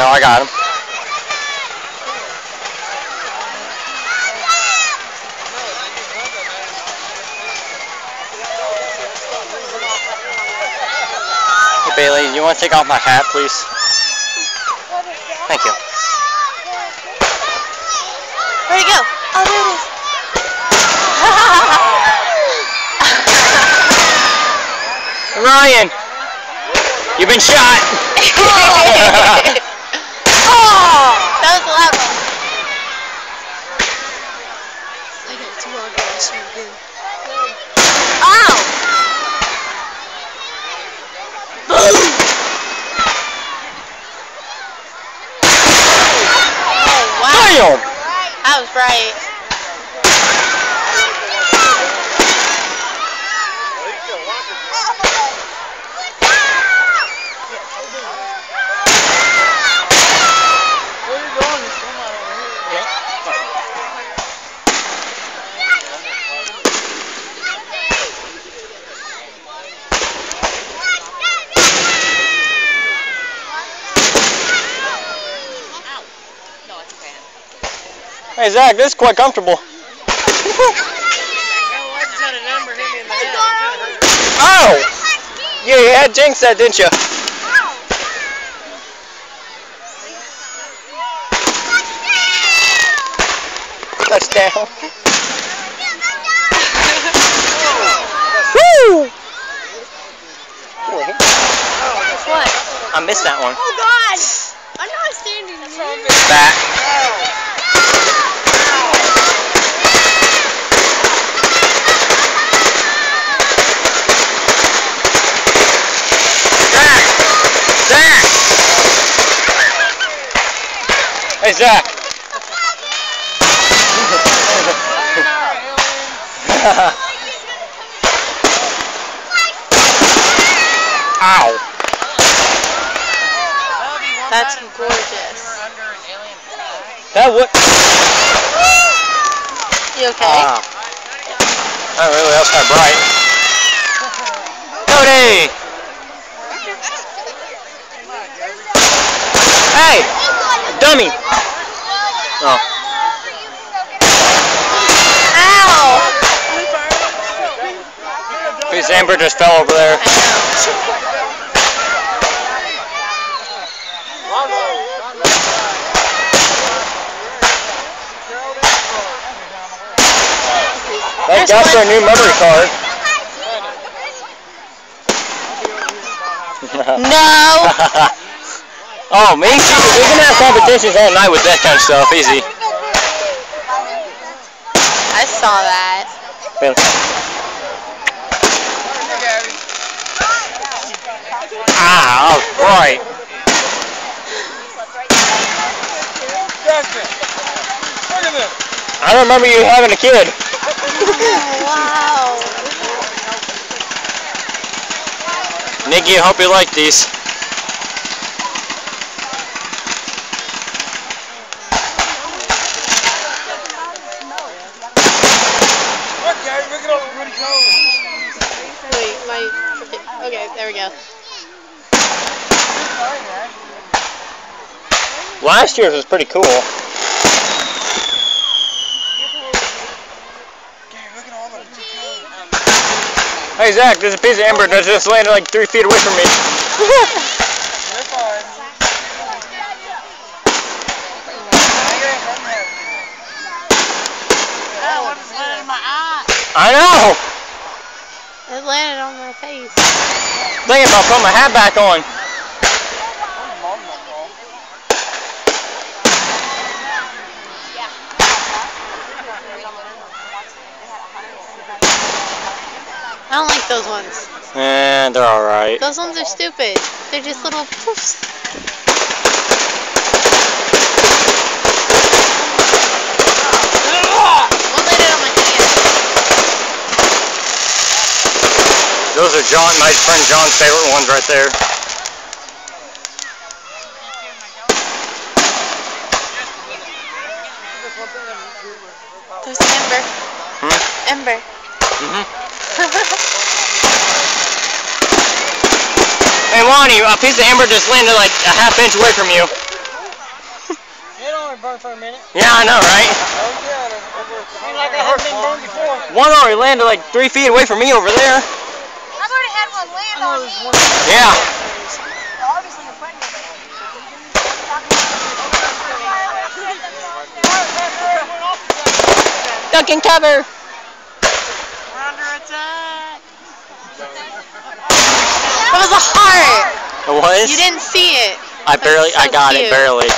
No, I got him. Hey Bailey, you want to take off my hat, please? Thank you. Where'd it go? Oh, there it is. Ryan, you've been shot. Oh, that was a loud one. I got 2 more guys shooting. Ow! Boom! Oh, wow. Damn! That was right. Hey Zach, this is quite comfortable. Oh! Yeah, you had jinxed that, didn't you? Touchdown. Woo! What? I missed that one. Oh God! I'm not standing here. Back. Hey Zach! Ow! That's gorgeous. That would. You okay? Not really, that's kind of bright. Cody! Hey! Dummy! Oh. Ow! His Amber just fell over there. Thank God for a new memory card. No! Oh, me? We can have competitions all night with that kind of stuff. Easy. I saw that. Ah, right. I remember you having a kid. Wow. Nikki, I hope you like these. Wait, okay, there we go. Last year's was pretty cool. Hey Zach, there's a piece of amber that just landed like 3 feet away from me. I know! It landed on my face. Thinking about putting my hat back on. I don't like those ones. They're alright. Those ones are stupid. They're just little poofs. One landed on my hand. Those are my friend John's favorite ones right there. There's Ember. Ember. Hey Lonnie, a piece of amber just landed like a half inch away from you. burn for a minute. Yeah, I know, right? Seems like they haven't been burned before. One already landed like 3 feet away from me over there. I've already had one land on me. Yeah. Obviously you're pregnant. Duck and cover. We're under attack. That was a heart. It was? You didn't see it. I got it, barely.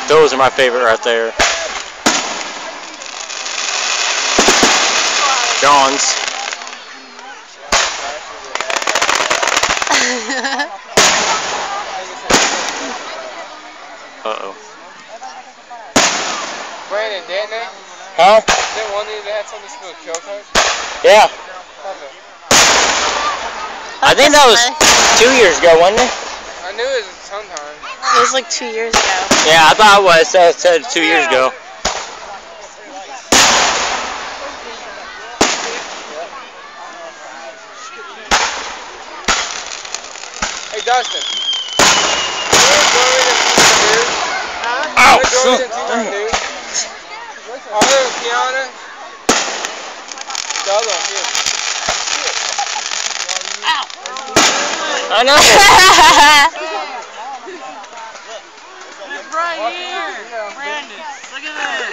Those are my favorite right there. John's. Uh-oh. Brandon, didn't they? Huh? Didn't one of you that had something to do with keokuks? Yeah. Okay. I think that was 2 years ago, wasn't it? I knew it was sometime. It was like 2 years ago. Yeah, I thought it was. It said 2 years ago. Hey, Dustin. Ow! Other than Kiana, the other one here. I know. It's right here. Brandon, look at that.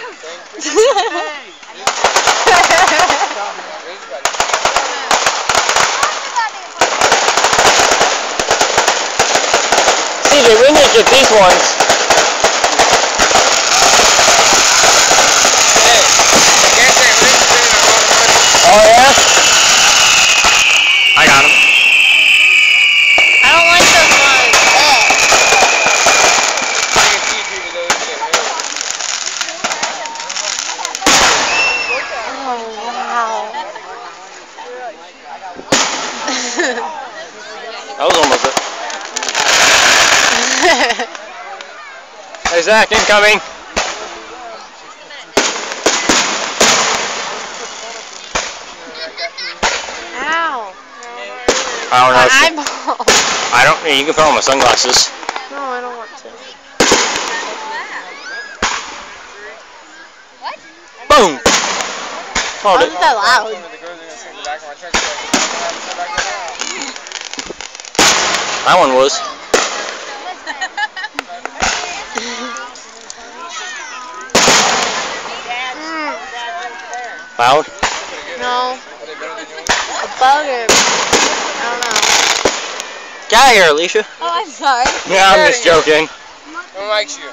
CJ, we need to get these ones. Oh yeah? I got him. I don't like those ones. Oh, wow. That was almost it. Hey Zach, incoming. Ow. I don't know. My eyeball. I don't. You can put on my sunglasses. No, I don't want to. Boom. Hold it. Wasn't that loud? That one was. Loud? No. A bug or... I don't know. Get out of here, Alicia. Oh, I'm sorry. Yeah, I'm just joking. Who likes you?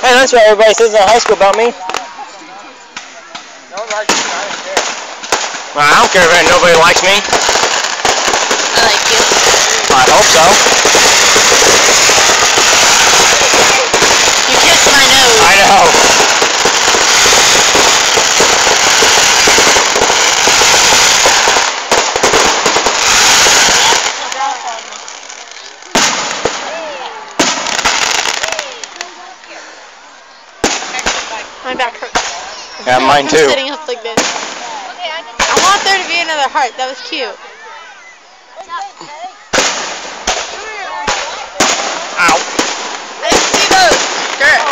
Hey, that's what everybody says in high school about me. No one likes you. I don't care. Well, I don't care if nobody likes me. I like you. I hope so. You kissed my nose. I know. My back hurts. Yeah, mine too. I'm sitting up like this. I want there to be another heart. That was cute. Ow. I didn't see those. Girl.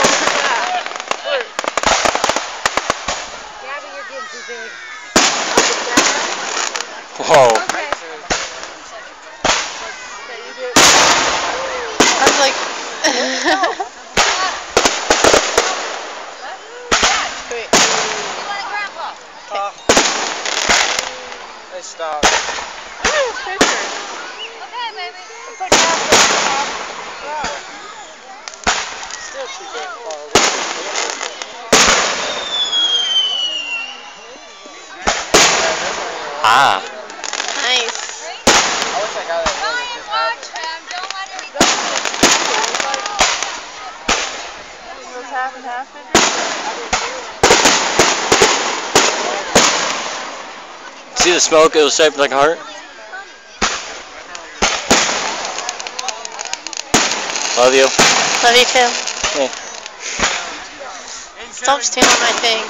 Whoa. I was like... Wait. Hey, stop. Okay, baby. It's like still too damn far away. Ah. Nice. I wish I got that one. Those half and half See the smoke? It was shaped like a heart. Love you. Love you too. Yeah. Stop stealing my thing.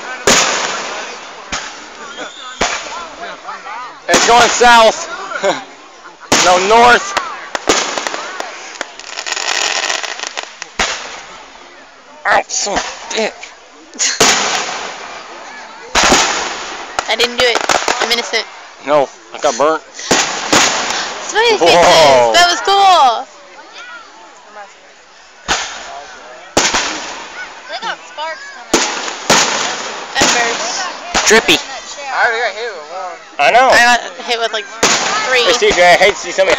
It's going south. No, north. Son of a bitch. I didn't do it. I'm innocent. No, I got burnt. Smiley faces. Whoa. That was cool. They got sparks coming out. Embers. Drippy. I already got hit with one. I know. I got hit with like 3. Hey, CJ, I hate to see somebody